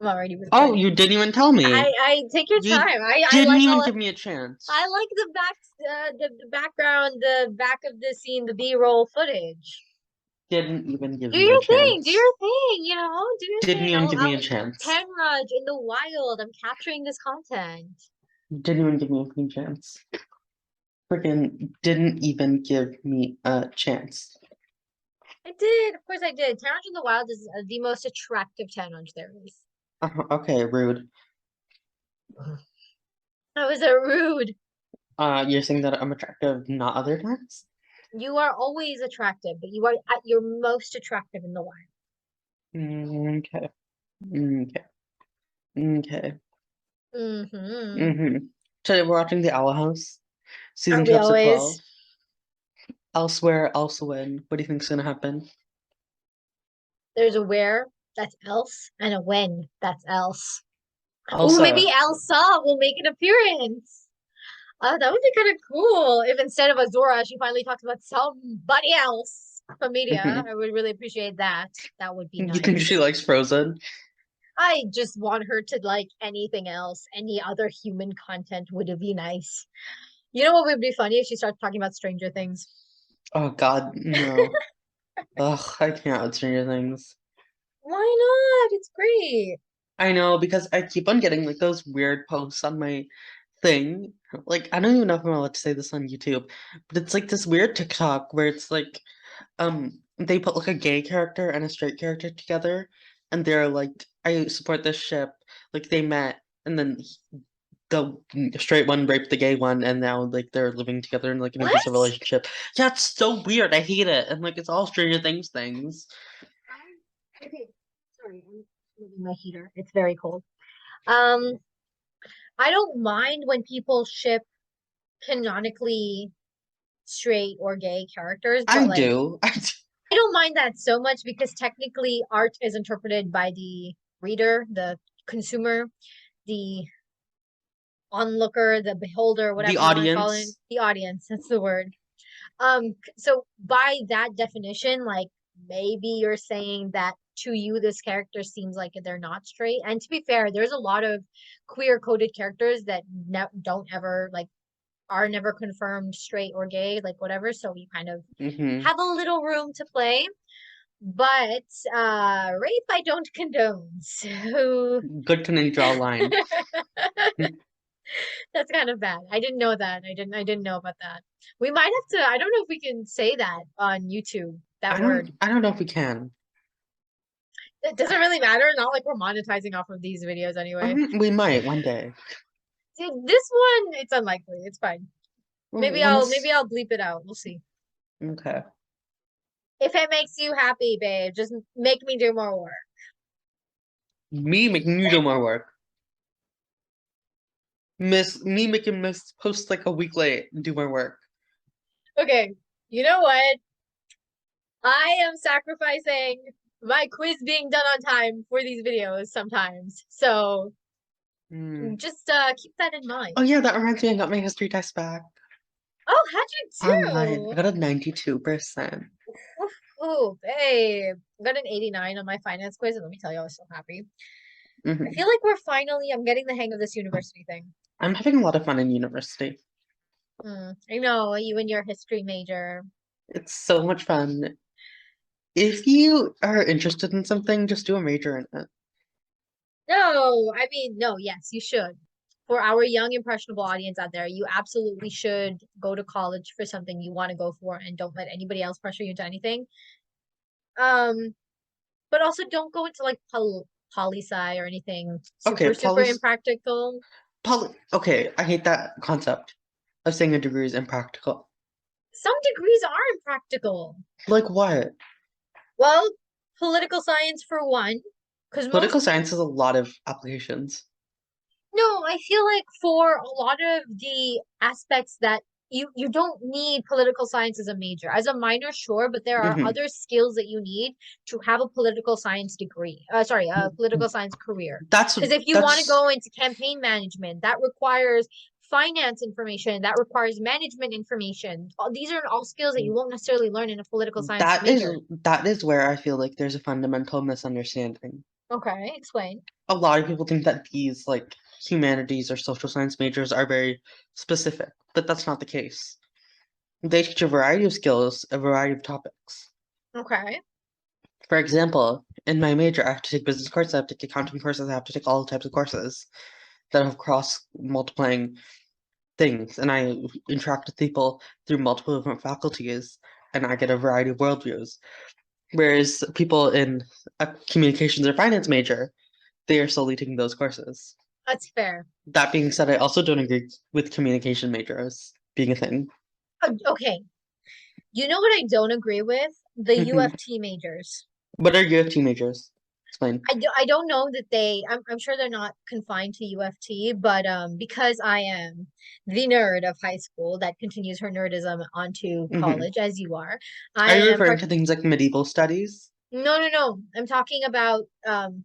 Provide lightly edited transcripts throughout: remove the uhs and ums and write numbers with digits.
I'm already Oh, regretting you it. didn't even tell me. I take your You time. I didn't like even all give me a chance. I like the background, the back of the scene, the B-roll footage. Didn't even give Do me a your thing, do chance. your thing, do your Didn't thing. even give me a I'll chance. Tanraj in the wild. I'm capturing this content. Didn't even give me a clean chance. Freaking didn't even give me a chance. I did, of course I did. Tanraj in the wild is the most attractive Tanraj there is. Okay, rude. That was a rude. You're saying that I'm attractive not other times? You are always attractive, but you are at your most attractive in the wild. Okay. Okay. Okay. Mm-hmm. Today we're watching The Owl House, season Aren't two, we episode 12. always? Elsewhere, Elsewhen. What do you think's gonna happen? There's a where, that's else, and a when, that's else. Oh, maybe Elsa. Elsa will make an appearance. That would be kind of cool if instead of Azora, she finally talks about somebody else from media. You I would really appreciate that. That would be think she nice. likes Frozen? I just want her to like anything else. Any other human content would be nice. You know what would be funny if she starts talking about Stranger Things? Oh God, no. Ugh, I can't with Stranger Things. Why not? It's great. I know because I keep on getting like those weird posts on my thing. Like I don't even know if I'm allowed to say this on YouTube, but it's like this weird TikTok where it's like they put like a gay character and a straight character together and they're like, I support this ship. Like they met and then the straight one raped the gay one and now like they're living together in like an abusive What? relationship. Yeah, it's so weird. I hate it. And like it's all Stranger Things things. Okay, sorry, I'm moving my heater. It's very cold. Um, I don't mind when people ship canonically straight or gay characters, I but like do. I do. I don't mind that so much because technically art is interpreted by the reader, the consumer, the onlooker, the beholder, The whatever you want to call it, audience. the audience, that's the word. So by that definition, like maybe you're saying that to you this character seems like they're not straight. And to be fair, there's a lot of queer coded characters that don't ever like are never confirmed straight or gay, like whatever. So you kind of Hmm. have a little room to play. But rape I don't condone. So Good to know draw a line. that's kind of bad. I didn't know that. I didn't know about that. We might have to, I don't know if we can say that on YouTube, that word. I don't know if we can. It doesn't really matter. Not like we're monetizing off of these videos anyway. We might one day. This one, it's unlikely. It's fine. Well, when Maybe it's I'll bleep it out. We'll see. okay. If it makes you happy, babe, just make me do more work. Me making you do more work. Miss me making Miss post like a week late and do my work. Okay, you know what? I am sacrificing my quiz being done on time for these videos sometimes. So Hmm. just keep that in mind. Oh yeah, that reminds me, I got my history test back Oh, how'd online. I you got a 92%. do? Oh, babe. I got an 89 on my finance quiz, and let me tell you, I was so happy. I Hmm. feel like I'm getting the hang of this university thing. I'm having a lot of fun in university. I know, you and your history major. It's so much fun. If you are interested in something, just do a major in it. No, I mean, no, yes, you should. For our young, impressionable audience out there, you absolutely should go to college for something you want to go for and don't let anybody else pressure you into anything. Um, but also don't go into like poli-sci or anything Okay, super, super impractical. okay, I hate that concept of saying a degree is impractical. Some degrees are impractical. Like what? Well, political science for one, because Political most science has a lot of applications. no, I feel like for a lot of the aspects that you don't need political science as a major. As a minor, sure, but there are Hmm. other skills that you need to have a political science degree. Sorry, a political science career. That's Because if you want to that's go into campaign management, that requires finance information, that requires management information. These are all skills that you won't necessarily learn in a political science that is major. that is where I feel like there's a fundamental misunderstanding. Okay, explain. A lot of people think that these like humanities or social science majors are very specific, but that's not the case. They teach a variety of skills, a variety of topics. Okay. For example, in my major, I have to take business courses, I have to take accounting courses, I have to take all types of courses that have cross multiplying things, and I interact with people through multiple different faculties, and I get a variety of worldviews. Whereas people in a communications or finance major, they are solely taking those courses. That's fair. That being said, I also don't agree with communication majors being a thing. Okay. You know what I don't agree with? The Hmm. UFT majors. What are UFT majors? Explain. I don't know that I'm sure they're not confined to UFT, but because I am the nerd of high school that continues her nerdism onto Hmm. college, as you are, I Are you am referring part to things like medieval studies? no. I'm talking about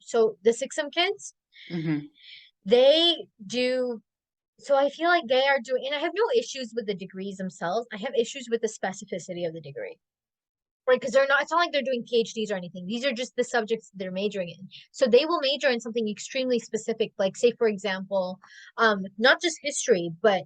so the Sixum kids, Hmm. they do so I feel like they are doing, and I have no issues with the degrees themselves. I have issues with the specificity of the degree. Right, because they're not, it's not like they're doing PhDs or anything. These are just the subjects they're majoring in. So they will major in something extremely specific, like say, for example, not just history, but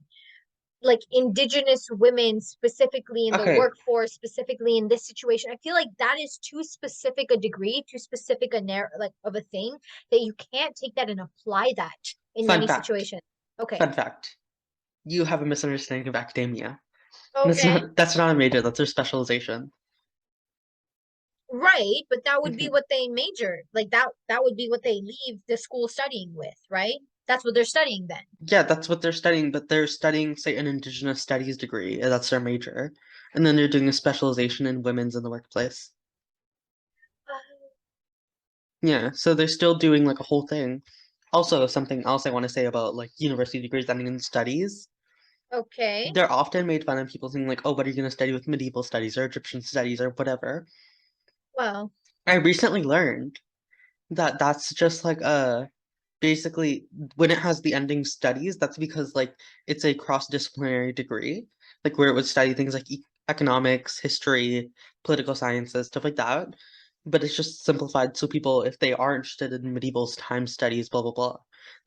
like indigenous women specifically in the Okay, workforce, specifically in this situation. I feel like that is too specific a degree, too specific a like of a thing that you can't take that and apply that in fun many fact. situations. Okay. Fun fact. You have a misunderstanding of academia. Okay. That's not a major, that's their specialization. Right, but that would be Hmm. what they major. Like that would be what they leave the school studying with, right? That's what they're studying then. Yeah, that's what they're studying, but they're studying, say, an Indigenous Studies degree, and that's their major. And then they're doing a specialization in women's in the workplace. Yeah, so they're still doing like a whole thing. Also, something else I want to say about like university degrees ending in studies, Okay. they're often made fun of people saying like, oh, what are you going to study with medieval studies or Egyptian studies or whatever. Well, I recently learned that that's just like a basically when it has the ending studies, that's because like it's a cross-disciplinary degree, like where it would study things like economics, history, political sciences, stuff like that. But it's just simplified so people, if they are interested in medieval time studies, blah blah blah,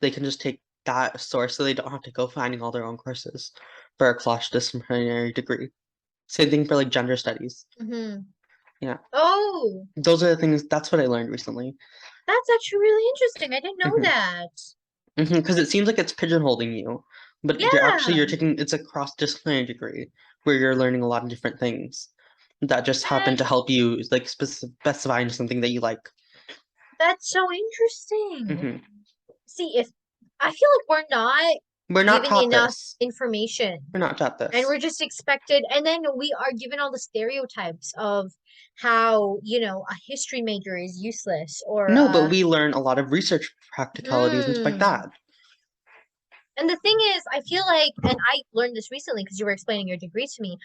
they can just take that source so they don't have to go finding all their own courses for a cross-disciplinary degree. Same thing for like gender studies. hmm. Yeah. Oh, Those are the things, that's what I learned recently. that's actually really interesting. I didn't know Hmm. that. Because it seems like it's pigeonholing you, but you're Yeah, taking it's a cross-disciplinary degree where you're learning a lot of different things that just happen that to help you like specify into something that you like. that's so interesting. Hmm. See, if I feel like we're not We're not given taught enough this. information. We're not taught And this. we're just expected, and then we are given all the stereotypes of how, a history major is useless or No, but we learn a lot of research practicalities and stuff like hmm. that. And the thing is, I feel like, and I learned this recently because you were explaining your degree to me.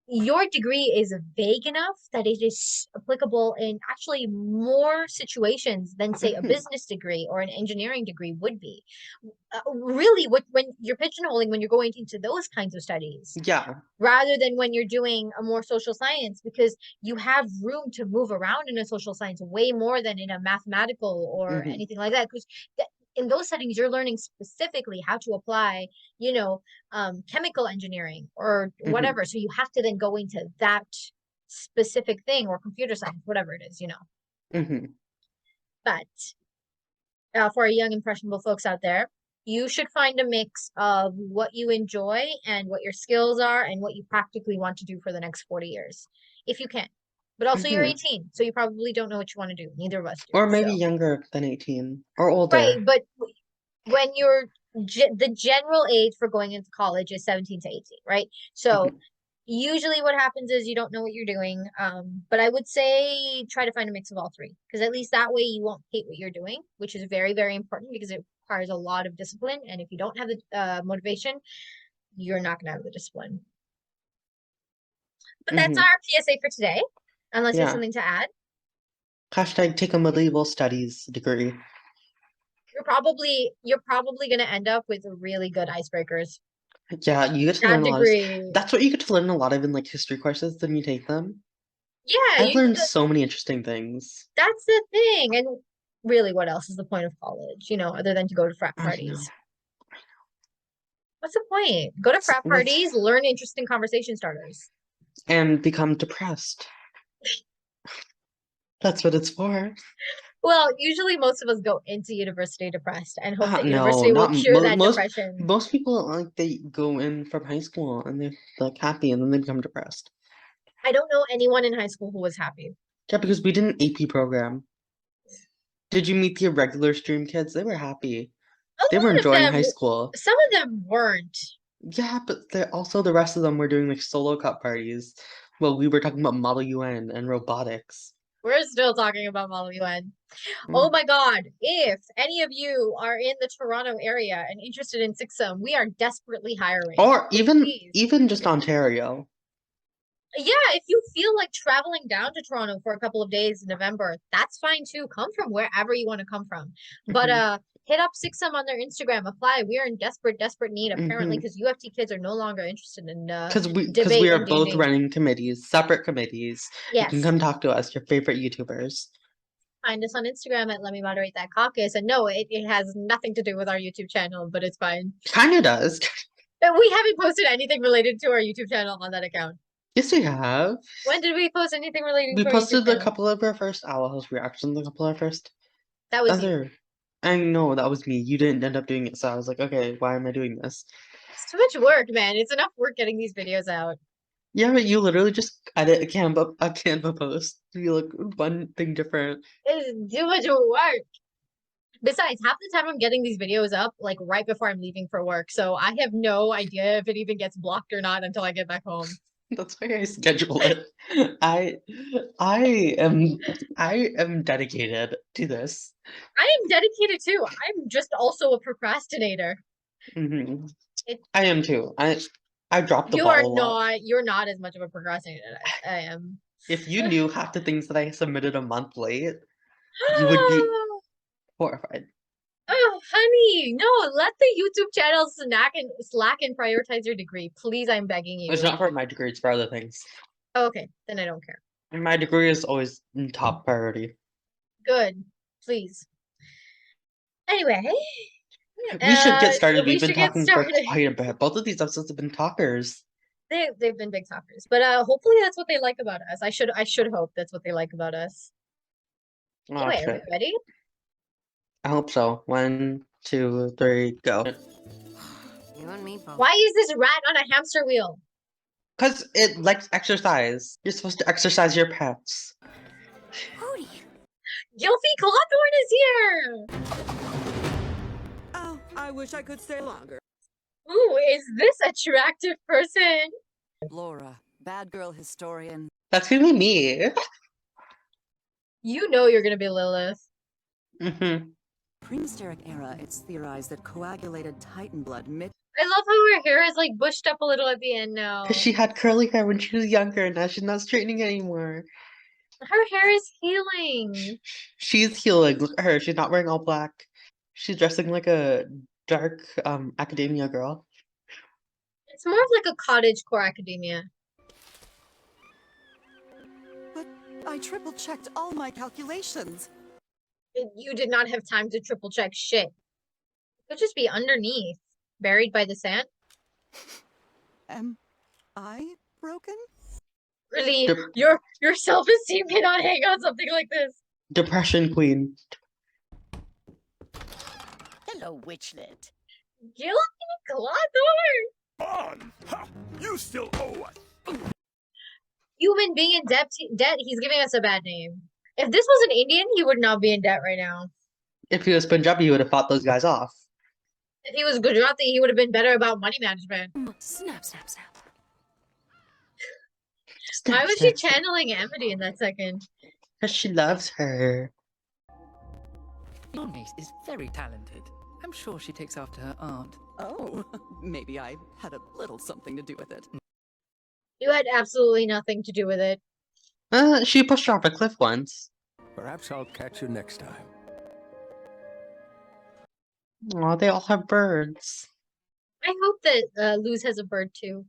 Your degree is vague enough that it is applicable in actually more situations than, say, a Hmm. business degree or an engineering degree would be. Really, what when you're pigeonholing when you're going into those kinds of studies, Yeah. rather than when you're doing a more social science, because you have room to move around in a social science way more than in a mathematical or Hmm. anything like that. Because in those settings, you're learning specifically how to apply, chemical engineering or Hmm. whatever. So you have to then go into that specific thing or computer science, whatever it is. Hmm. But for our young impressionable folks out there, you should find a mix of what you enjoy and what your skills are and what you practically want to do for the next 40 years if you can. But also you're Hmm. 18, so you probably don't know what you want to do. Neither of us do. Or maybe So younger than 18 or right, older. but when you're the general age for going into college is 17 to 18, right? So Hmm. usually what happens is you don't know what you're doing. But I would say try to find a mix of all three because at least that way you won't hate what you're doing, which is very, very important because it requires a lot of discipline. And if you don't have the motivation, you're not going to have the discipline. But that's Hmm. our PSA for today, unless you have Yeah. something to add. Hashtag take a medieval studies degree. You're probably going to end up with really good icebreakers. Yeah, you get to That learn a lot of degree. that's what you get to learn a lot of in like history courses when you take them. Yeah, I've learned so many interesting things. that's the thing. And really, what else is the point of college, other than to go to frat I know. parties? What's the point? Go to frat That's parties, learn interesting conversation starters. and become depressed. That's what it's for. Well, usually most of us go into university depressed and hope that No, university will not cure that most. depression. Most people like they go in from high school and they're like happy and then they become depressed. I don't know anyone in high school who was happy. Yeah, because we did an AP program. Did you meet the irregular stream kids? They were happy. A They were lot of enjoying them, high school. some of them weren't. Yeah, but also the rest of them were doing like solo cup parties. Well, we were talking about Model UN and robotics. We're still talking about Model UN. Oh Mm. my God. If any of you are in the Toronto area and interested in Sixum, we are desperately hiring. Or So even please. even just Ontario. Yeah, if you feel like traveling down to Toronto for a couple of days in November, that's fine too. Come from wherever you want to come from. But Hmm. hit up Sixum on their Instagram, apply. We are in desperate need apparently Hmm. because UFT kids are no longer interested in Because we debate and are both D&D. running committees, separate committees. You can Yes. come talk to us, your favorite YouTubers. Find us on Instagram at Let Me Moderate That Caucus. And no, it has nothing to do with our YouTube channel, but it's fine. Kinda does. We haven't posted anything related to our YouTube channel on that account. Yes, we have. When did we post anything relating We to our YouTube posted a channel? couple of our first Owl House reactions, a couple of our first That was you. other. I know that was me. You didn't end up doing it, so I was like, okay, why am I doing this? It's too much work, man. It's enough work getting these videos out. Yeah, but you literally just edit a Canva post to be like one thing different. It's too much work. Besides, half the time I'm getting these videos up like right before I'm leaving for work. So I have no idea if it even gets blocked or not until I get back home. That's why I schedule it. I I am I am dedicated to this. I am dedicated too. I'm just also a procrastinator. Hmm. It I am too. I dropped the you are ball a lot. not you're not as much of a procrastinator as I am. If you knew half the things that I submitted a month late, you would be horrified. Oh, honey, no, let the YouTube channel slack and prioritize your degree. Please, I'm begging It's you. not for my degree, it's for other things. Okay, then I don't care. And my degree is always in top priority. Good. Please. Anyway, We should get started. we We've been should get talking for started. quite a bit. Both of these episodes have been talkers. They've been big talkers, but hopefully that's what they like about us. I should hope that's what they like about us. Oh Anyway, are we shit. ready? I hope so. 1, 2, 3, go. You and me both. Why is this rat on a hamster wheel? Because it likes exercise. You're supposed to exercise your pets. Hootie. Gilfie Clawthorn is here! Oh, I wish I could stay longer. Ooh, is this attractive person? Laura, bad girl historian. That's gonna be me. You know you're gonna be Lilith. Hmm. Prehistoric era, it's theorized that coagulated Titan blood mixed. I love how her hair is like bushed up a little at the end now. Because she had curly hair when she was younger, and now she's not straightening anymore. Her hair is healing. She's healing. Look at her. She's not wearing all black. She's dressing like a dark academia girl. It's more of like a cottage core academia. But I triple checked all my calculations. You did not have time to triple check shit. It could just be underneath, buried by the sand. Am I broken? Really, De- your self-esteem cannot hang on something like this. Depression queen. Hello, witchlet. Guilty Clawthorn! On! Ha! You still owe us! Human being in debt, he's giving us a bad name. If this was an Indian, he would not be in debt right now. If he was Punjabi, he would have fought those guys off. If he was Gujarati, he would have been better about money management. Snap, snap, snap. Why was she channeling Amity in that second? Because she loves her. Your niece is very talented. I'm sure she takes after her aunt. Oh, maybe I had a little something to do with it. You had absolutely nothing to do with it. She pushed her off a cliff once. Perhaps I'll catch you next time. Aw, they all have birds. I hope that Luz has a bird too.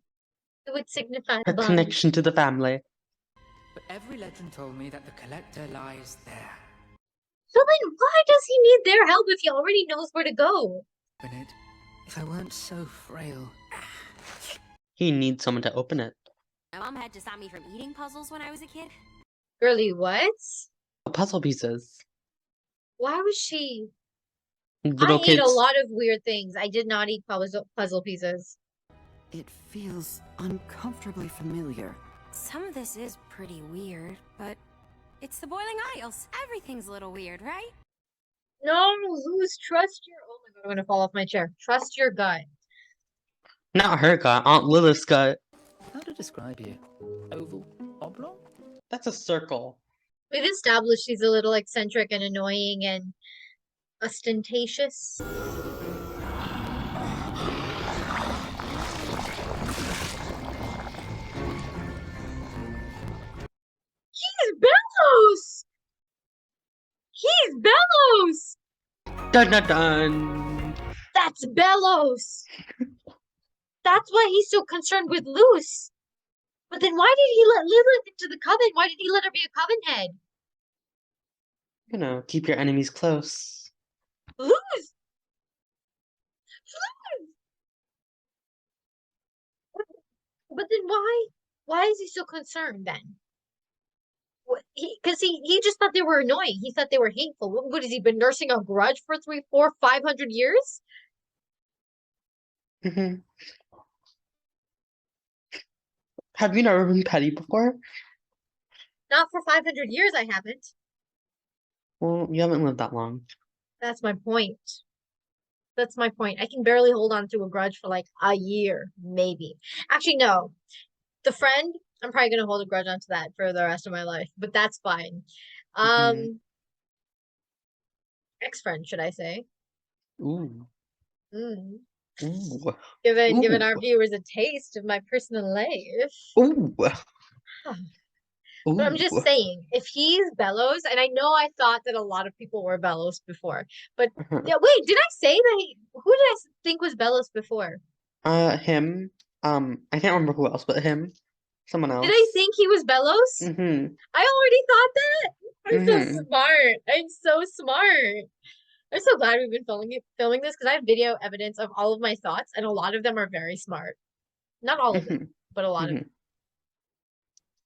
It would signify the Her bond. connection to the family. but every legend told me that the collector lies there. So then why does he need their help if he already knows where to go? Open it. If I weren't so frail. He needs someone to open it. My mom had to stop me from eating puzzles when I was a kid. Girly, what? Puzzle pieces. Why was she? Little I ate a kids. lot of weird things. I did not eat puzzle pieces. It feels uncomfortably familiar. Some of this is pretty weird, but it's the Boiling Isles. Everything's a little weird, right? No, Luz, trust your. Oh my god, I'm gonna fall off my chair. Trust your gut. Not her gut, Aunt Lilith's gut. How to describe you? Oval? Oblong? That's a circle. We've established she's a little eccentric and annoying and ostentatious. He's Bellows! He's Bellows! Dun dun dun. That's Bellows! That's why he's so concerned with Luce. But then why did he let Lilith into the coven? Why did he let her be a coven head? You know, keep your enemies close. Luce! Luce! But then why? Why is he so concerned then? Because he just thought they were annoying. He thought they were hateful. What has he been nursing a grudge for 3, 4, 500 years? Hmm. Have you never been petty before? Not for 500 years, I haven't. Well, you haven't lived that long. That's my point. That's my point. I can barely hold on to a grudge for like a year, maybe. Actually, no. The friend, I'm probably gonna hold a grudge onto that for the rest of my life, but that's fine. Mhm. Ex-friend, should I say? Ooh. Mm. Ooh. Given Ooh. our viewers a taste of my personal life. Ooh. But I'm Ooh. just saying, if he's Bellows, and I know I thought that a lot of people were Bellows before, but yeah, wait, did I say that who did I think was Bellows before? Him. I can't remember who else, but him. Someone else. Did I think he was Bellows? Mm-hmm. I already thought that. I'm so Mm-hmm. smart. I'm so smart. I'm so glad we've been filming this because I have video evidence of all of my thoughts, and a lot of them are very smart. Not all of them, Mm-hmm. but a lot of Mm-hmm. them.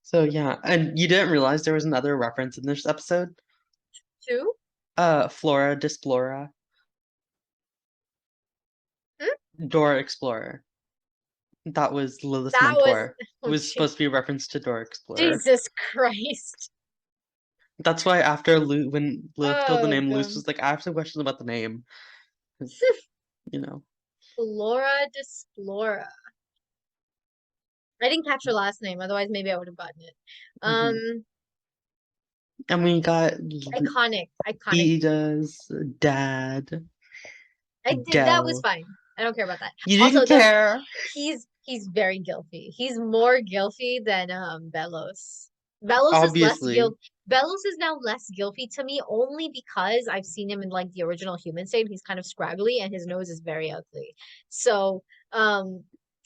So yeah, and you didn't realize there was another reference in this episode? Two? Flora Displora. Dora Explorer. That was Lilith's That was mentor. It oh, was supposed to be a reference to Dora Explorer. Jesus Christ. That's why after when Lilith told the Oh, name, Luce God. was like, I have some questions about the name. 'Cause, you know. Flora Displora. I didn't catch her last name, otherwise maybe I would have gotten it. Mhm. And we got Iconic. Ida's dad, I did that was Del. fine. I don't care about that. You Also, didn't care. he's very guilty. He's more guilty than Bellows. Bellows is less Obviously. Bellows is now less guilty to me only because I've seen him in like the original human state. He's kind of scraggly and his nose is very ugly. So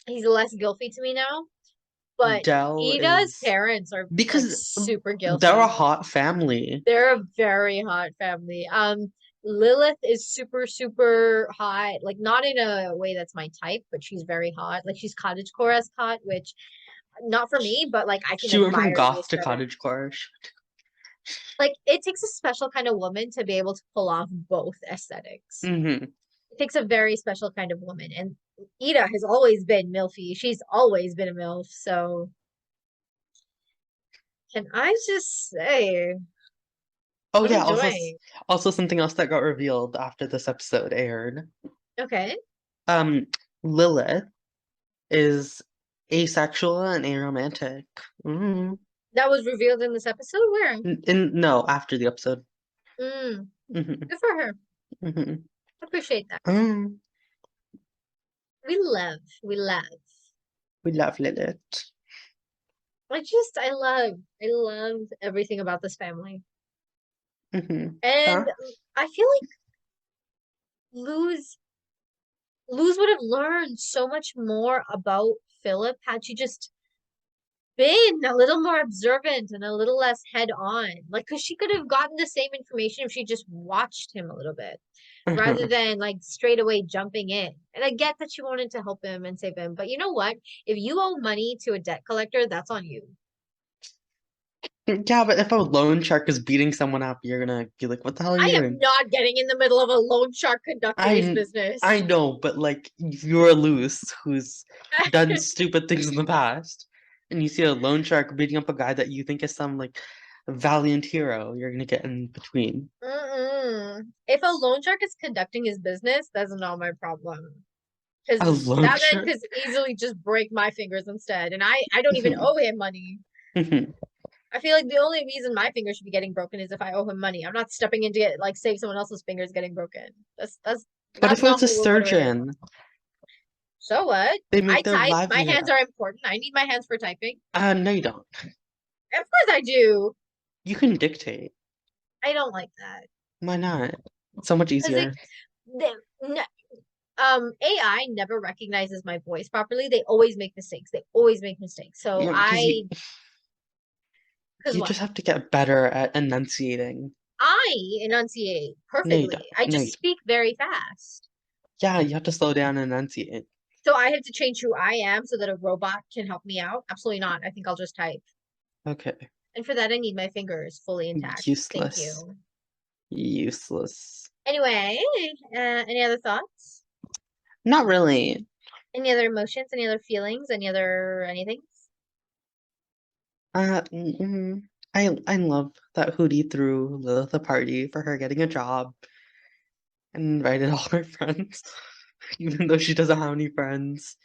he's less guilty to me now. But Del Ida's is parents are like because super they're a guilty. hot family. They're a very hot family. Lilith is super, super hot. Like not in a way that's my type, but she's very hot. Like she's cottagecore as hot, which not for me, but like I can She went from admire the goth to aesthetic. cottagecore. Like it takes a special kind of woman to be able to pull off both aesthetics. Mm-hmm. It takes a very special kind of woman. And Ida has always been MILFy. She's always been a MILF. So can I just say Oh I'm yeah, enjoying. also something else that got revealed after this episode aired. Okay. Um, Lilith is asexual and aromantic. Mm. That was revealed in this episode? Where? No, after the episode. Mm, Hmm. good for her. Hmm. Appreciate that. Mm. We love. We love. We love Lilith. I love everything about this family. Hmm. And Huh? I feel like Luz would have learned so much more about Philip had she just been a little more observant and a little less head on. Like, because she could have gotten the same information if she just watched him a little bit rather than like straight away jumping in. And I get that she wanted to help him and save him, but you know what? If you owe money to a debt collector, that's on you. Yeah, but if a loan shark is beating someone up, you're gonna be like, what the hell are I you am doing? not getting in the middle of a loan shark conducting his I business. I know, but like if you're loose who's done stupid things in the past, and you see a loan shark beating up a guy that you think is some like valiant hero, you're gonna get in between. Mm-mm. If a loan shark is conducting his business, that's not my problem. Because A loan that man shark? could easily just break my fingers instead, and I don't even owe him money. I feel like the only reason my fingers should be getting broken is if I owe him money. I'm not stepping in to get like save someone else's fingers getting broken. What That's if it was not a what we're here for. surgeon? So what? They I make their type. My livelihood. hands are important. I need my hands for typing. No, you don't. Of course I do. You can dictate. I don't like that. Why not? It's so much Because easier. AI never recognizes my voice properly. They always make mistakes. They always make mistakes. So Yeah, because because you what? just have to get better at enunciating. I enunciate No, you don't. perfectly. I No, just you don't. speak very fast. Yeah, you have to slow down and enunciate. So I have to change who I am so that a robot can help me out? Absolutely not. I think I'll just type. Okay. And for that, I need my fingers fully intact. Thank Useless. you. Useless. Anyway, any other thoughts? Not really. Any other emotions? Any other feelings? Any other anything? I love that Hootie threw the party for her getting a job and invited all her friends, even though she doesn't have any friends.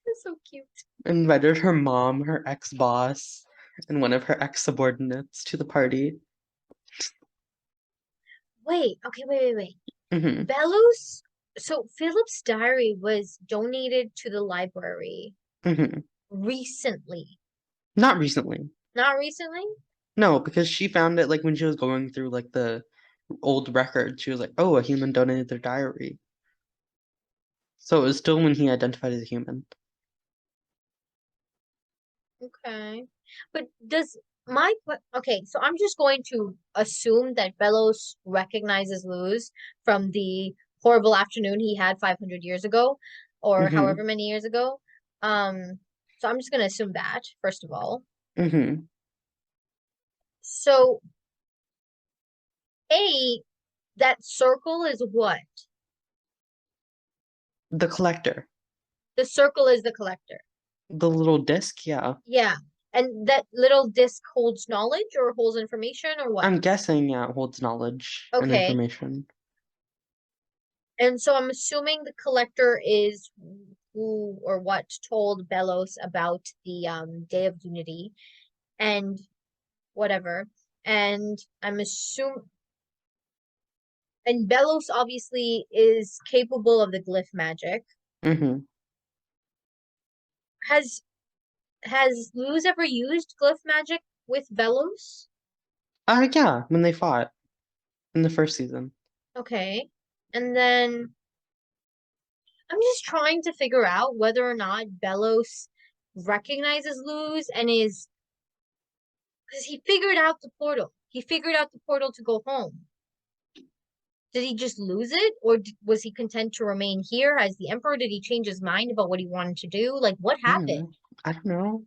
That's so cute. Invited her mom, her ex-boss, and one of her ex-subordinates to the party. Wait, okay, wait. hmm Belos, so Philip's diary was donated to the library hmm recently. Not recently. Not recently? No, because she found it like when she was going through like the old record. She was like, "Oh, a human donated their diary." So it was still when he identified as a human. Okay. But okay, so I'm just going to assume that Belos recognizes Luz from the horrible afternoon he had 500 years ago or hmm however many years ago. So I'm just going to assume that, first of all. hmm So, A, that circle is what? The collector. The circle is the collector. The little disc, yeah. Yeah. And that little disc holds knowledge or holds information or what? I'm guessing, yeah, it holds knowledge and Okay. information. And so I'm assuming the collector is who or what told Belos about the Day of Unity and whatever. And I'm assuming and Belos obviously is capable of the glyph magic. hmm Has Luz ever used glyph magic with Belos? Yeah, when they fought in the first season. Okay. And then I'm just trying to figure out whether or not Belos recognizes Luz and is because he figured out the portal. He figured out the portal to go home. Did he just lose it, or was he content to remain here as the emperor? Did he change his mind about what he wanted to do? Like, what happened? I don't know.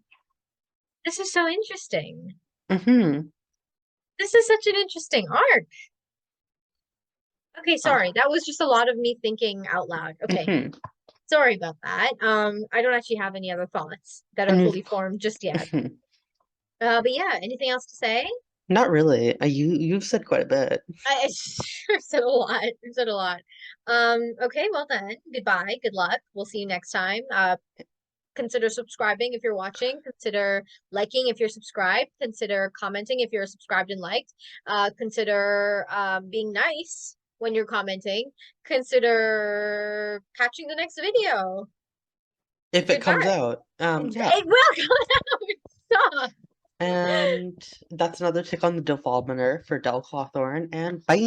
This is so interesting. hmm This is such an interesting arc. Okay, sorry. That was just a lot of me thinking out loud. Okay. hmm Sorry about that. I don't actually have any other thoughts that are And fully formed just yet. But yeah, anything else to say? Not really. You've said quite a bit. I sure said a lot. I said a lot. Okay, well then, goodbye, good luck. We'll see you next time. Consider subscribing if you're watching. Consider liking if you're subscribed. Consider commenting if you're subscribed and liked. Consider being nice when you're commenting. Consider catching the next video. If it comes Goodbye. out. Yeah. It will come out. Stop. And that's another tick on the Defaultmeter for Del Cawthorn, and bye!